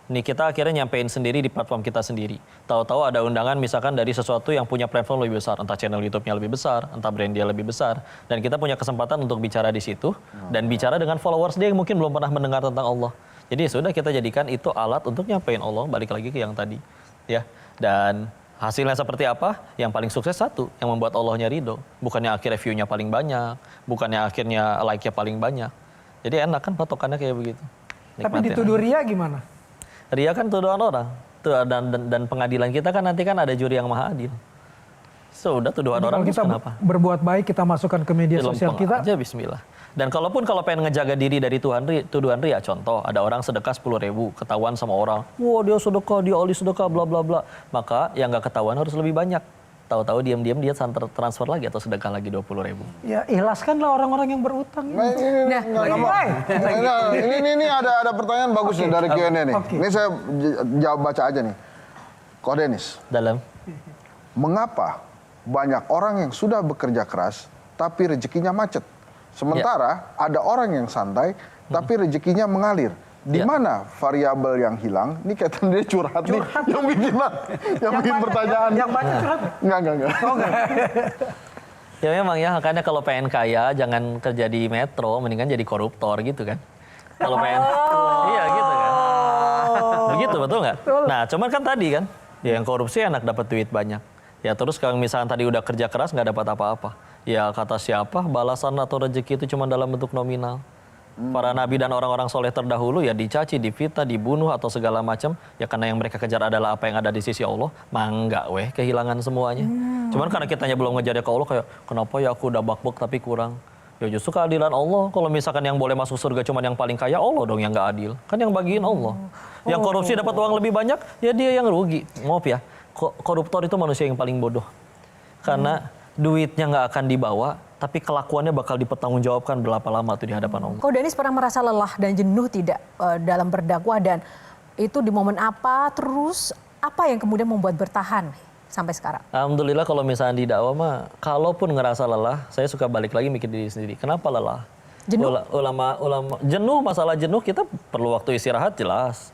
Nih kita akhirnya nyampein sendiri di platform kita sendiri. Tahu-tahu ada undangan misalkan dari sesuatu yang punya platform lebih besar. Entah channel YouTube-nya lebih besar, entah brand dia lebih besar. Dan kita punya kesempatan untuk bicara di situ. Dan bicara dengan followers dia yang mungkin belum pernah mendengar tentang Allah. Jadi sudah kita jadikan itu alat untuk nyampein Allah. Balik lagi ke yang tadi. Ya. Dan hasilnya seperti apa? Yang paling sukses satu, yang membuat Allahnya ridho. Bukannya akhirnya view-nya paling banyak. Bukannya akhirnya like-nya paling banyak. Jadi enak kan patokannya kayak begitu. Tapi Nikmatin dituduh aja. ria gimana? Ria kan tuduhan orang. Dan pengadilan kita kan nanti kan ada juri yang maha adil. Sudah tuduhan orang Kalau terus kita kenapa? berbuat baik, kita masukkan ke media sosial Lempeng kita. aja bismillah. Dan kalau pengen ngejaga diri dari tuduhan ria, contoh ada orang sedekah 10.000, ketahuan sama orang, wah dia sedekah, dia ahli sedekah, bla bla bla. Maka yang nggak ketahuan harus lebih banyak. Tahu-tahu diam-diam dia transfer lagi atau sedekah lagi 20.000. Ya ikhlaskanlah orang-orang yang berutang. Nah, ini ada pertanyaan bagus nih dari Q&A nih. Oke. Ini saya jawab baca aja nih. Kok Denis, Dalam mengapa banyak orang yang sudah bekerja keras tapi rezekinya macet? Sementara ada orang yang santai tapi rezekinya mengalir. Di mana variabel yang hilang? Ini kaitan dia curhat nih. Yang bikin pertanyaan. Yang baca curhat. Enggak. ya memang ya, makanya kalau pengen kaya jangan kerja di Metro, mendingan jadi koruptor gitu kan. Kalau pengen, iya gitu kan. Begitu betul nggak? Nah cuman kan tadi kan, ya yang korupsi enak dapat duit banyak. Ya terus kalau misalnya tadi udah kerja keras nggak dapat apa-apa. Ya kata siapa, balasan atau rezeki itu cuma dalam bentuk nominal. Para nabi dan orang-orang soleh terdahulu ya dicaci, difitnah, dibunuh atau segala macam. Ya karena yang mereka kejar adalah apa yang ada di sisi Allah. Mangga weh kehilangan semuanya. Cuman karena kitanya belum ngejar ke Allah kayak kenapa ya aku udah bak-bak tapi kurang. Ya justru keadilan Allah. Kalau misalkan yang boleh masuk surga cuma yang paling kaya, Allah dong yang nggak adil. Kan yang bagiin Allah. Yang korupsi dapat uang lebih banyak, ya dia yang rugi. Maaf ya, koruptor itu manusia yang paling bodoh. Karena duitnya nggak akan dibawa, tapi kelakuannya bakal dipertanggungjawabkan berapa lama tuh di hadapan Allah. Kok Denis pernah merasa lelah dan jenuh tidak dalam berdakwah, dan itu di momen apa, terus apa yang kemudian membuat bertahan sampai sekarang? Alhamdulillah kalau misalnya di dakwah mah, kalaupun ngerasa lelah, saya suka balik lagi mikir diri sendiri. Kenapa lelah? Jenuh? Ulama jenuh, masalah jenuh kita perlu waktu istirahat jelas.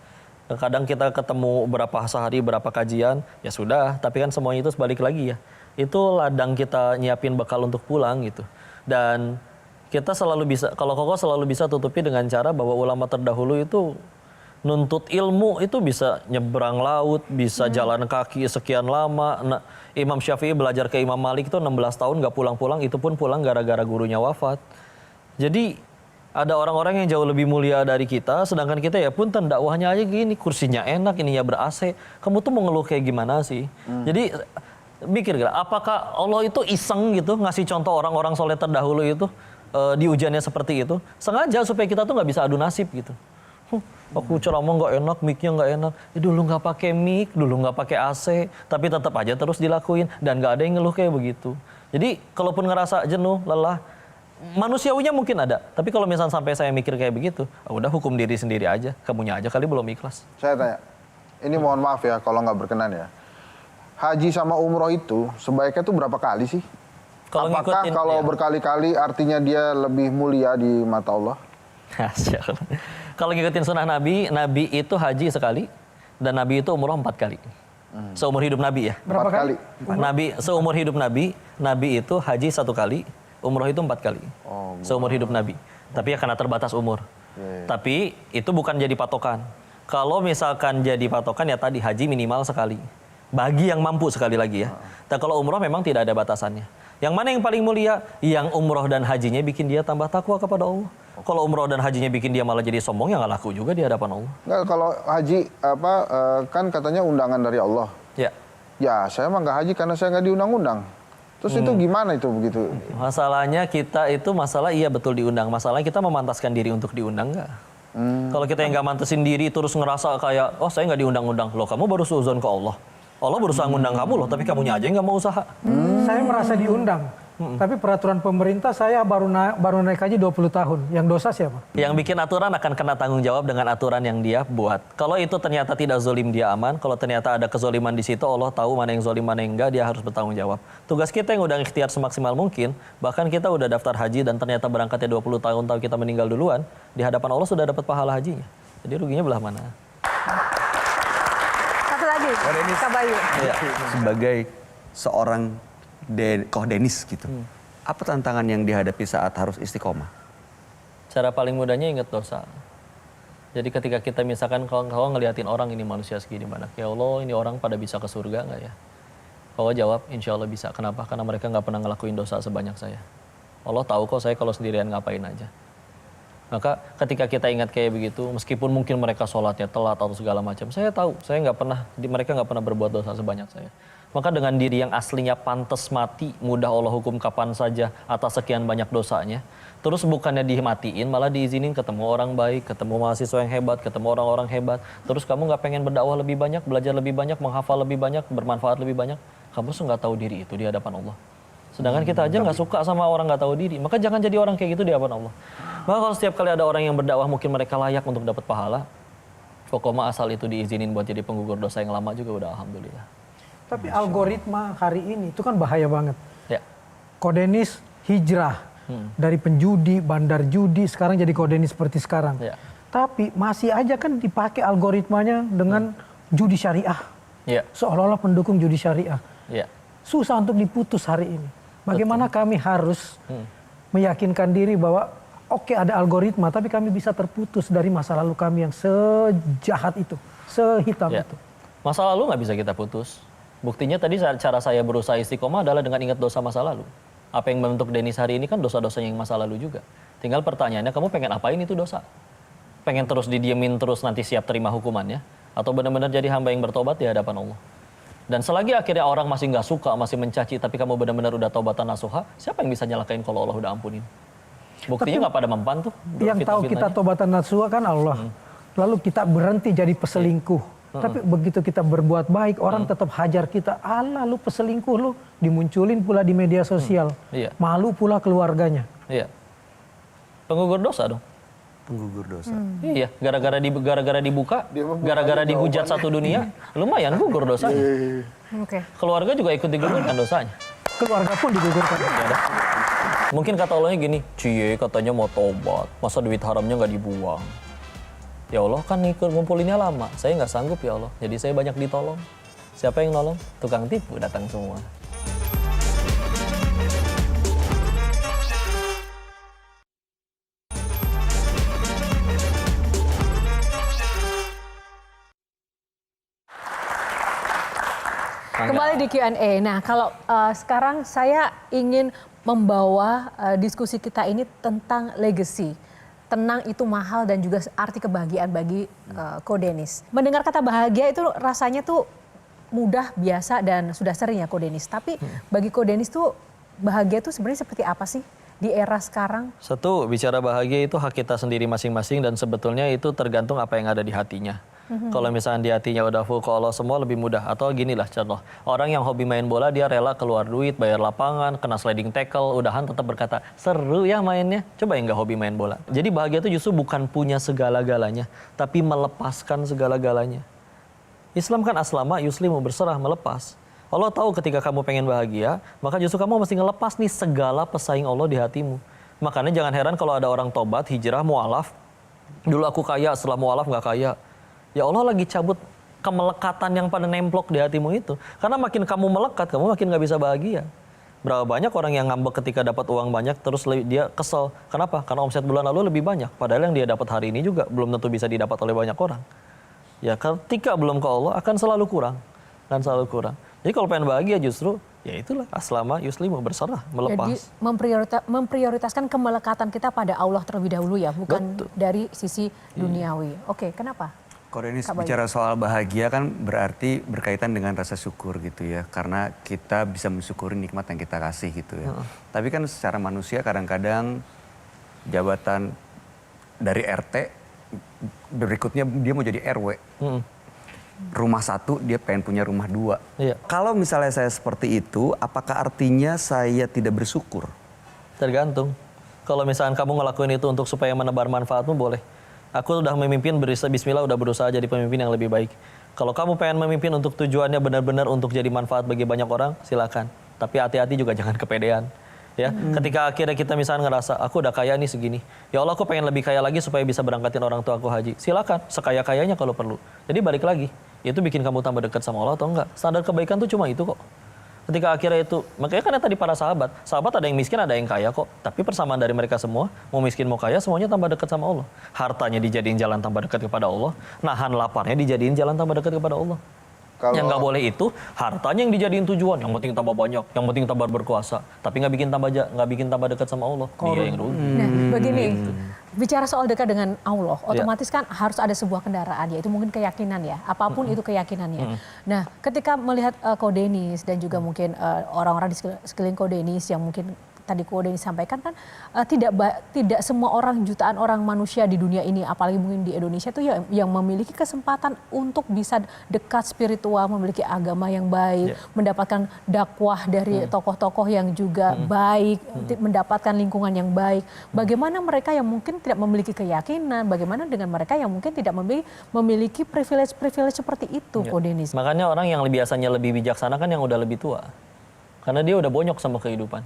Kadang kita ketemu berapa sehari, berapa kajian, ya sudah. Tapi kan semuanya itu balik lagi ya. Itu ladang kita nyiapin bekal untuk pulang gitu. Dan kita selalu bisa, kalau Koko selalu bisa tutupi dengan cara bahwa ulama terdahulu itu nuntut ilmu itu bisa nyebrang laut, bisa jalan kaki sekian lama. Nah, Imam Syafi'i belajar ke Imam Malik itu 16 tahun gak pulang-pulang, itu pun pulang gara-gara gurunya wafat. Jadi ada orang-orang yang jauh lebih mulia dari kita, sedangkan kita ya punten dakwahnya aja gini, kursinya enak, ininya ber-AC. Kamu tuh mau ngeluh kayak gimana sih? Jadi mikir gak, apakah Allah itu iseng gitu ngasih contoh orang-orang soleh terdahulu itu? di ujiannya seperti itu, sengaja supaya kita tuh nggak bisa adu nasib gitu. Aku ceramah nggak enak, mic-nya nggak enak. Dulu nggak pakai mic, dulu nggak pakai AC, tapi tetap aja terus dilakuin dan nggak ada yang ngeluh kayak begitu. Jadi kalaupun ngerasa jenuh, lelah, manusiawinya mungkin ada. Tapi kalau misalnya sampai saya mikir kayak begitu, udah hukum diri sendiri aja. Kamunya aja kali belum ikhlas. Saya tanya, ini mohon maaf ya kalau nggak berkenan ya. Haji sama umroh itu sebaiknya tuh berapa kali sih? Kalau Apakah ngikutin, kalau ya. berkali-kali artinya dia lebih mulia di mata Allah? Kalau ngikutin sunnah Nabi, Nabi itu haji sekali dan Nabi itu umroh 4 kali. Seumur hidup Nabi ya. Berapa 4 kali? Nabi seumur hidup Nabi itu haji 1 kali, umroh itu 4 kali. Seumur hidup Nabi. Tapi ya karena terbatas umur. Tapi itu bukan jadi patokan. Kalau misalkan jadi patokan ya tadi haji minimal sekali. Bagi yang mampu sekali lagi ya. Dan kalau umroh memang tidak ada batasannya. Yang mana yang paling mulia? Yang umroh dan hajinya bikin dia tambah takwa kepada Allah. Kalau umroh dan hajinya bikin dia malah jadi sombong, ya nggak laku juga di hadapan Allah. Nggak, kalau haji kan katanya undangan dari Allah. Ya. Ya, saya mah nggak haji karena saya nggak diundang-undang. Terus itu gimana itu begitu? Masalahnya kita itu iya betul diundang. Masalahnya kita memantaskan diri untuk diundang nggak? Kalau kita yang nggak mantesin diri terus ngerasa kayak, oh saya nggak diundang-undang. Loh kamu baru suudzon ke Allah. Allah berusaha ngundang kamu loh, tapi kamunya aja yang nggak mau usaha. Saya merasa diundang. Tapi peraturan pemerintah saya baru naik haji 20 tahun. Yang dosa siapa? Yang bikin aturan akan kena tanggung jawab dengan aturan yang dia buat. Kalau itu ternyata tidak zolim, dia aman. Kalau ternyata ada kezoliman di situ, Allah tahu mana yang zolim, mana yang enggak, dia harus bertanggung jawab. Tugas kita yang udah ikhtiar semaksimal mungkin, bahkan kita udah daftar haji dan ternyata berangkatnya 20 tahun, tahu kita meninggal duluan, di hadapan Allah sudah dapat pahala hajinya. Jadi ruginya belah mana? Satu lagi, Kak Bayu. Ya. Sebagai seorang Koh Denis gitu, apa tantangan yang dihadapi saat harus istiqomah? Cara paling mudahnya ingat dosa. Jadi ketika kita misalkan kalau ngeliatin orang ini manusia segini banyak, ya Allah ini orang pada bisa ke surga nggak ya? Kau jawab, insya Allah bisa. Kenapa? Karena mereka nggak pernah ngelakuin dosa sebanyak saya. Allah tahu kok saya kalau sendirian ngapain aja. Maka ketika kita ingat kayak begitu, meskipun mungkin mereka sholatnya telat atau segala macam, saya tahu, mereka nggak pernah berbuat dosa sebanyak saya. Maka dengan diri yang aslinya pantas mati, mudah Allah hukum kapan saja atas sekian banyak dosanya. Terus bukannya dimatiin, malah diizinin ketemu orang baik, ketemu mahasiswa yang hebat, ketemu orang-orang hebat. Terus kamu nggak pengen berdakwah lebih banyak, belajar lebih banyak, menghafal lebih banyak, bermanfaat lebih banyak. Kamu nggak tahu diri itu di hadapan Allah. Sedangkan kita aja nggak suka sama orang nggak tahu diri. Maka jangan jadi orang kayak gitu di hadapan Allah. Maka kalau setiap kali ada orang yang berdakwah mungkin mereka layak untuk dapat pahala. Pokoknya asal itu diizinin buat jadi penggugur dosa yang lama juga udah alhamdulillah. Tapi algoritma hari ini itu kan bahaya banget. Ya. Koh Denis hijrah dari penjudi, bandar judi, sekarang jadi Koh Denis seperti sekarang. Ya. Tapi masih aja kan dipakai algoritmanya dengan judi syariah. Ya. Seolah-olah pendukung judi syariah. Ya. Susah untuk diputus hari ini. Bagaimana kami harus meyakinkan diri bahwa oke ada algoritma, tapi kami bisa terputus dari masa lalu kami yang sejahat itu, sehitam Ya. itu. Masa lalu nggak bisa kita putus. Buktinya tadi cara saya berusaha istiqomah adalah dengan ingat dosa masa lalu. Apa yang membentuk Denis hari ini kan dosa-dosanya yang masa lalu juga. Tinggal pertanyaannya, kamu pengen apain itu dosa? Pengen terus didiemin terus nanti siap terima hukumannya? Atau benar-benar jadi hamba yang bertobat di hadapan Allah? Dan selagi akhirnya orang masih nggak suka, masih mencaci, tapi kamu benar-benar udah taubatan nasuha, siapa yang bisa nyalakain kalau Allah udah ampunin? Buktinya nggak pada mempan tuh. Yang tahu kita taubatan nasuha kan Allah. Lalu kita berhenti jadi peselingkuh. Tapi begitu kita berbuat baik, orang tetap hajar kita. Alah lu peselingkuh lu, dimunculin pula di media sosial. Iya. Malu pula keluarganya. Iya. Penggugur dosa dong. Penggugur dosa. Iya, gara-gara dibuka, gara-gara dihujat satu dunia, lumayan gugur dosanya. Oke. Keluarga juga ikut digugurkan dosanya. Keluarga pun digugurkan. Mungkin kata Allahnya gini, cie katanya mau tobat, masa duit haramnya nggak dibuang. Ya Allah kan ngumpulinnya lama, saya nggak sanggup ya Allah, jadi saya banyak ditolong. Siapa yang nolong? Tukang tipu datang semua. Kembali di Q&A. Nah, kalau sekarang saya ingin membawa diskusi kita ini tentang legacy. Tenang itu mahal dan juga arti kebahagiaan bagi Koh Denis. Mendengar kata bahagia itu rasanya tuh mudah, biasa dan sudah sering ya Koh Denis. Tapi bagi Koh Denis tuh bahagia tuh sebenarnya seperti apa sih? di era sekarang? Satu, bicara bahagia itu hak kita sendiri masing-masing dan sebetulnya itu tergantung apa yang ada di hatinya. Kalau misalnya di hatinya udah full ke Allah semua lebih mudah. Atau ginilah contoh, orang yang hobi main bola dia rela keluar duit, bayar lapangan, kena sliding tackle, udahan tetap berkata, seru ya mainnya. Coba yang nggak hobi main bola. Jadi bahagia itu justru bukan punya segala-galanya, tapi melepaskan segala-galanya. Islam kan aslama yuslimu, berserah, melepas. Allah tahu ketika kamu pengen bahagia, maka justru kamu mesti ngelepas nih segala pesaing Allah di hatimu. Makanya jangan heran kalau ada orang tobat, hijrah, mu'alaf. Dulu aku kaya, setelah mu'alaf nggak kaya. Ya Allah lagi cabut kemelekatan yang pada nemplok di hatimu itu. Karena makin kamu melekat, kamu makin nggak bisa bahagia. Berapa banyak orang yang ngambek ketika dapat uang banyak, terus dia kesel. Kenapa? Karena omset bulan lalu lebih banyak. Padahal yang dia dapat hari ini juga belum tentu bisa didapat oleh banyak orang. Ya ketika belum ke Allah akan selalu kurang. Dan selalu kurang. Jadi kalau pengen bahagia justru, ya itulah aslama yuslimu, berserah, melepas. Jadi memprioritaskan kemelekatan kita pada Allah terlebih dahulu ya, bukan dari sisi duniawi. Oke, kenapa? Kalau ini bicara soal bahagia kan berarti berkaitan dengan rasa syukur gitu ya. Karena kita bisa mensyukuri nikmat yang kita kasih gitu ya. Tapi kan secara manusia kadang-kadang jabatan dari RT, berikutnya dia mau jadi RW. Rumah 1 dia pengen punya rumah 2. Iya. Kalau misalnya saya seperti itu, apakah artinya saya tidak bersyukur? Tergantung. Kalau misalnya kamu ngelakuin itu untuk supaya menebar manfaatmu, boleh. Aku udah memimpin, bismillah udah berusaha jadi pemimpin yang lebih baik. Kalau kamu pengen memimpin untuk tujuannya benar-benar untuk jadi manfaat bagi banyak orang, silakan. Tapi hati-hati juga jangan kepedean. Ya, ketika akhirnya kita misalnya ngerasa aku udah kaya nih segini, ya Allah aku pengen lebih kaya lagi supaya bisa berangkatin orang tua aku haji. Silakan, sekaya-kayanya kalau perlu. Jadi balik lagi, itu bikin kamu tambah dekat sama Allah atau enggak? Standar kebaikan tuh cuma itu kok. Ketika akhirnya itu, makanya kan tadi para sahabat ada yang miskin, ada yang kaya kok. Tapi persamaan dari mereka semua, mau miskin mau kaya, semuanya tambah dekat sama Allah. Hartanya dijadiin jalan tambah dekat kepada Allah, nahan laparnya dijadiin jalan tambah dekat kepada Allah. Yang nggak boleh itu hartanya yang dijadiin tujuan, yang penting tambah banyak, yang penting tambah berkuasa, tapi nggak bikin tambah dekat sama Allah. Dia yang rugi. Nah, begini, bicara soal dekat dengan Allah, otomatis kan harus ada sebuah kendaraan, yaitu mungkin keyakinan ya, apapun itu keyakinannya. Nah, ketika melihat Ko Denis dan juga mungkin orang-orang di sekeliling Ko Denis yang mungkin tadi Ko Denis sampaikan kan tidak semua orang, jutaan orang manusia di dunia ini, apalagi mungkin di Indonesia tuh yang memiliki kesempatan untuk bisa dekat spiritual, memiliki agama yang baik, mendapatkan dakwah dari tokoh-tokoh yang juga baik, mendapatkan lingkungan yang baik. Bagaimana mereka yang mungkin tidak memiliki keyakinan, bagaimana dengan mereka yang mungkin tidak memiliki privilege seperti itu, Ko Denis? Makanya orang yang biasanya lebih bijaksana kan yang udah lebih tua. Karena dia udah bonyok sama kehidupan.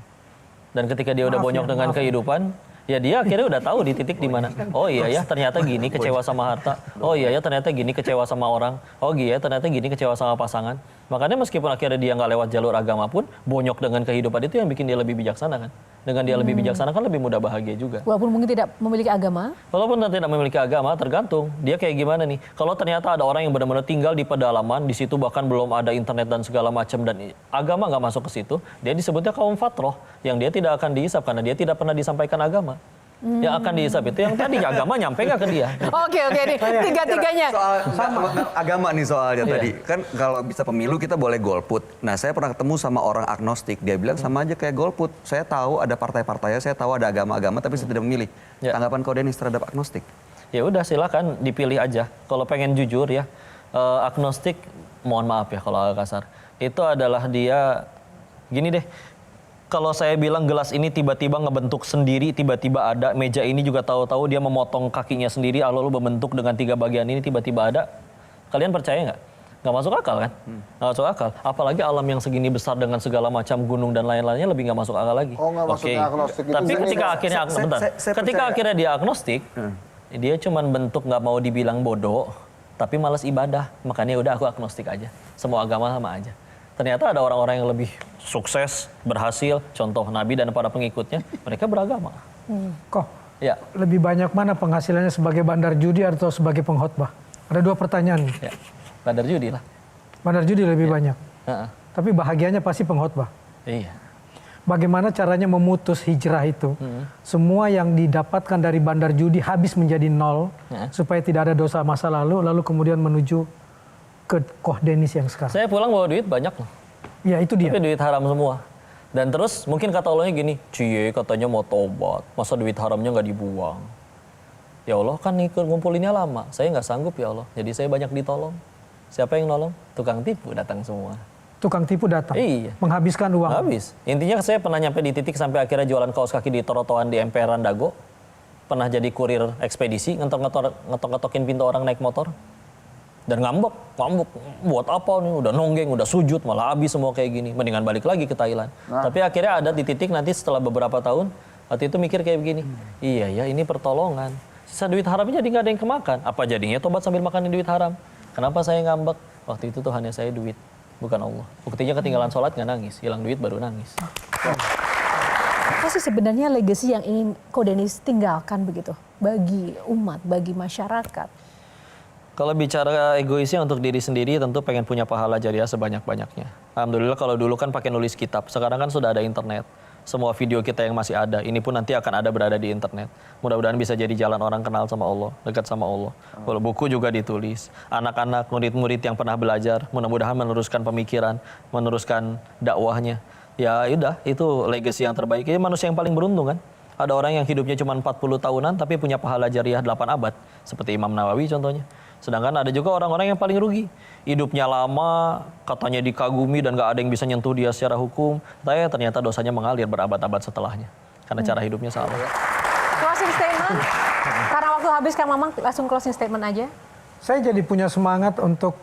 Dan ketika dia udah bonyok dengan kehidupan, ya dia akhirnya udah tahu di titik di mana. Oh iya ya, ternyata gini kecewa sama harta. Oh iya ya, ternyata gini kecewa sama orang. Oh iya, ternyata gini kecewa sama pasangan. Makanya meskipun akhirnya dia nggak lewat jalur agama pun, bonyok dengan kehidupan itu yang bikin dia lebih bijaksana kan. Dengan dia lebih bijaksana kan lebih mudah bahagia juga. Walaupun mungkin tidak memiliki agama? Walaupun tidak memiliki agama, tergantung. Dia kayak gimana nih. Kalau ternyata ada orang yang benar-benar tinggal di pedalaman, di situ bahkan belum ada internet dan segala macam, dan agama nggak masuk ke situ, dia disebutnya kaum fatroh, yang dia tidak akan dihisab karena dia tidak pernah disampaikan agama. Yang akan dihisab itu yang tadi agama nyampe nggak ke dia. Oke, nih tiga-tiganya. Soal agama nih soalnya tadi. Kan kalau bisa pemilu kita boleh golput. Nah saya pernah ketemu sama orang agnostik. Dia bilang sama aja kayak golput. Saya tahu ada partai-partainya, saya tahu ada agama-agama tapi saya tidak memilih. Tanggapan Ko Denis terhadap agnostik? Ya udah silakan dipilih aja. Kalau pengen jujur ya, agnostik mohon maaf ya kalau agak kasar. Itu adalah dia gini deh. Kalau saya bilang gelas ini tiba-tiba ngebentuk sendiri, tiba-tiba ada, meja ini juga tahu-tahu dia memotong kakinya sendiri, lalu membentuk dengan 3 bagian ini tiba-tiba ada. Kalian percaya nggak? Nggak masuk akal kan? Nggak masuk akal. Apalagi alam yang segini besar dengan segala macam gunung dan lain-lainnya lebih nggak masuk akal lagi. Oh nggak masuknya agnostik itu. Tapi ketika akhirnya dia agnostik, dia cuman bentuk nggak mau dibilang bodoh, tapi malas ibadah. Makanya udah aku agnostik aja. Semua agama sama aja. Ternyata ada orang-orang yang lebih sukses, berhasil, contoh Nabi dan para pengikutnya, mereka beragama. Kok ya. Lebih banyak mana penghasilannya sebagai bandar judi atau sebagai pengkhotbah? Ada 2 pertanyaan. Ya. Bandar judi lah. Bandar judi lebih banyak. Tapi bahagianya pasti pengkhotbah. Iya. Bagaimana caranya memutus hijrah itu? Semua yang didapatkan dari bandar judi habis menjadi 0, supaya tidak ada dosa masa lalu kemudian menuju ke Ko Denis yang sekarang. Saya pulang bawa duit banyak loh. Ya itu dia. Tapi duit haram semua. Dan terus mungkin kata Allahnya gini, cie katanya mau tobat, masa duit haramnya nggak dibuang. Ya Allah kan ikut ngumpulinnya lama, saya nggak sanggup ya Allah, jadi saya banyak ditolong. Siapa yang nolong? Tukang tipu datang semua. Tukang tipu datang, Iya. menghabiskan uang. Habis. Intinya saya pernah nyampe di titik sampai akhirnya jualan kaos kaki di trotoan di emperan Dago. Pernah jadi kurir ekspedisi, ngetok-ngetokin pintu orang naik motor. Dan ngambek, buat apa nih, udah nonggeng, udah sujud, malah habis semua kayak gini. Mendingan balik lagi ke Thailand. Tapi akhirnya ada di titik nanti setelah beberapa tahun, waktu itu mikir kayak begini, iya ya ini pertolongan. Sisa duit haramnya jadi nggak ada yang kemakan. Apa jadinya tobat sambil makanin duit haram? Kenapa saya ngambek? Waktu itu Tuhannya saya duit, bukan Allah. Buktinya ketinggalan sholat nggak nangis, hilang duit baru nangis. Apa sih sebenarnya legacy yang ingin Ko Denis tinggalkan begitu bagi umat, bagi masyarakat? Kalau bicara egoisnya untuk diri sendiri tentu pengen punya pahala jariah sebanyak-banyaknya. Alhamdulillah kalau dulu kan pakai nulis kitab, sekarang kan sudah ada internet. Semua video kita yang masih ada, ini pun nanti akan ada berada di internet. Mudah-mudahan bisa jadi jalan orang kenal sama Allah, dekat sama Allah. Kalau buku juga ditulis, anak-anak, murid-murid yang pernah belajar, mudah-mudahan meneruskan pemikiran, meneruskan dakwahnya. Ya udah, itu legacy yang terbaik. Ini manusia yang paling beruntung kan. Ada orang yang hidupnya cuma 40 tahunan tapi punya pahala jariah 8 abad. Seperti Imam Nawawi contohnya. Sedangkan ada juga orang-orang yang paling rugi. Hidupnya lama, katanya dikagumi dan gak ada yang bisa nyentuh dia secara hukum. Tapi ternyata dosanya mengalir berabad-abad setelahnya. Karena cara hidupnya salah. Closing statement? Karena waktu habis Kang Mamang langsung closing statement aja. Saya jadi punya semangat untuk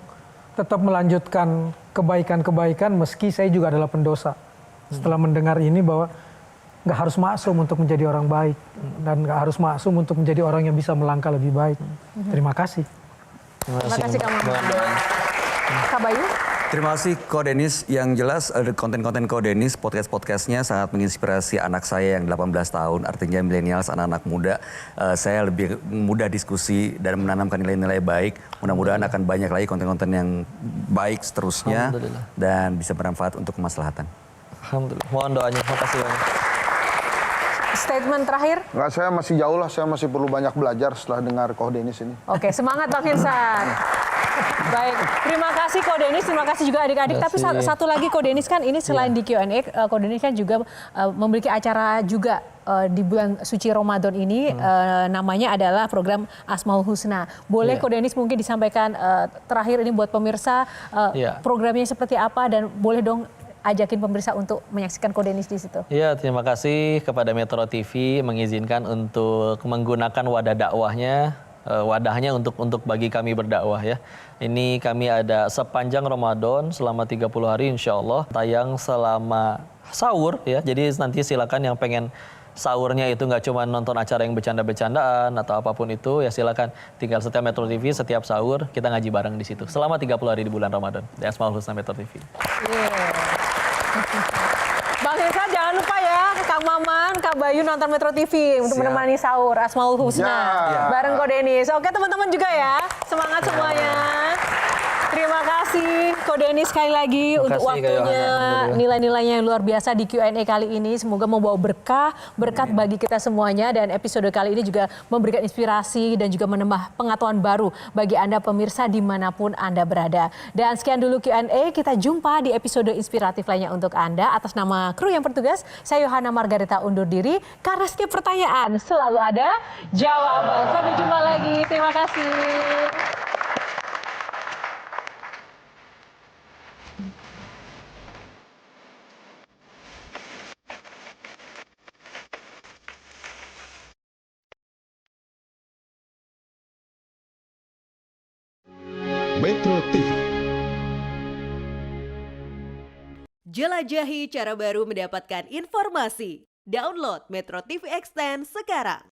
tetap melanjutkan kebaikan-kebaikan meski saya juga adalah pendosa. Setelah mendengar ini bahwa nggak harus maksum untuk menjadi orang baik dan nggak harus maksum untuk menjadi orang yang bisa melangkah lebih baik. Terima kasih. Terima kasih Kang Mamang. Kak Bayu? Terima kasih Ko Denis. Yang jelas konten-konten Ko Denis, podcast-podcastnya sangat menginspirasi anak saya yang 18 tahun, artinya milenials, anak-anak muda. Saya lebih mudah diskusi dan menanamkan nilai-nilai baik. Mudah-mudahan akan banyak lagi konten-konten yang baik seterusnya dan bisa bermanfaat untuk kemaslahatan. Alhamdulillah. Mohon doanya. Makasih banyak. Statement terakhir? Nggak, saya masih jauh lah, saya masih perlu banyak belajar setelah dengar Ko Denis ini. Oke, semangat Bang Hinsan. Baik, terima kasih Ko Denis, terima kasih juga adik-adik. Tapi satu lagi Ko Denis kan ini selain di Q&A, Ko Denis kan juga memiliki acara juga di bulan suci Ramadan ini, namanya adalah program Asmaul Husna. Boleh Ko Denis mungkin disampaikan terakhir ini buat pemirsa programnya seperti apa dan boleh dong ajakin pemirsa untuk menyaksikan Ko Denis di situ. Iya, terima kasih kepada Metro TV mengizinkan untuk menggunakan wadah dakwahnya, wadahnya untuk bagi kami berdakwah ya. Ini kami ada sepanjang Ramadan selama 30 hari insya Allah, tayang selama sahur ya. Jadi nanti silakan yang pengen sahurnya itu nggak cuma nonton acara yang bercanda-bercandaan atau apapun itu, ya silakan tinggal setia Metro TV, setiap sahur kita ngaji bareng di situ selama 30 hari di bulan Ramadan di Asmaul Husna Metro TV. Bang Hinsan jangan lupa ya, Kang Maman, Kak Bayu nonton Metro TV untuk menemani sahur Asmaul Husna bareng Ko Denis. Oke teman-teman juga ya, semangat semuanya. Terima kasih Ko Denis sekali lagi untuk waktunya, nilai-nilainya yang luar biasa di Q&A kali ini. Semoga membawa berkat bagi kita semuanya, dan episode kali ini juga memberikan inspirasi dan juga menambah pengetahuan baru bagi Anda pemirsa dimanapun Anda berada. Dan sekian dulu Q&A, kita jumpa di episode inspiratif lainnya untuk Anda. Atas nama kru yang bertugas, saya Yohana Margareta undur diri, karena setiap pertanyaan selalu ada jawaban. Sampai jumpa lagi, terima kasih. Metro TV. Jelajahi cara baru mendapatkan informasi. Download Metro TV Extend sekarang.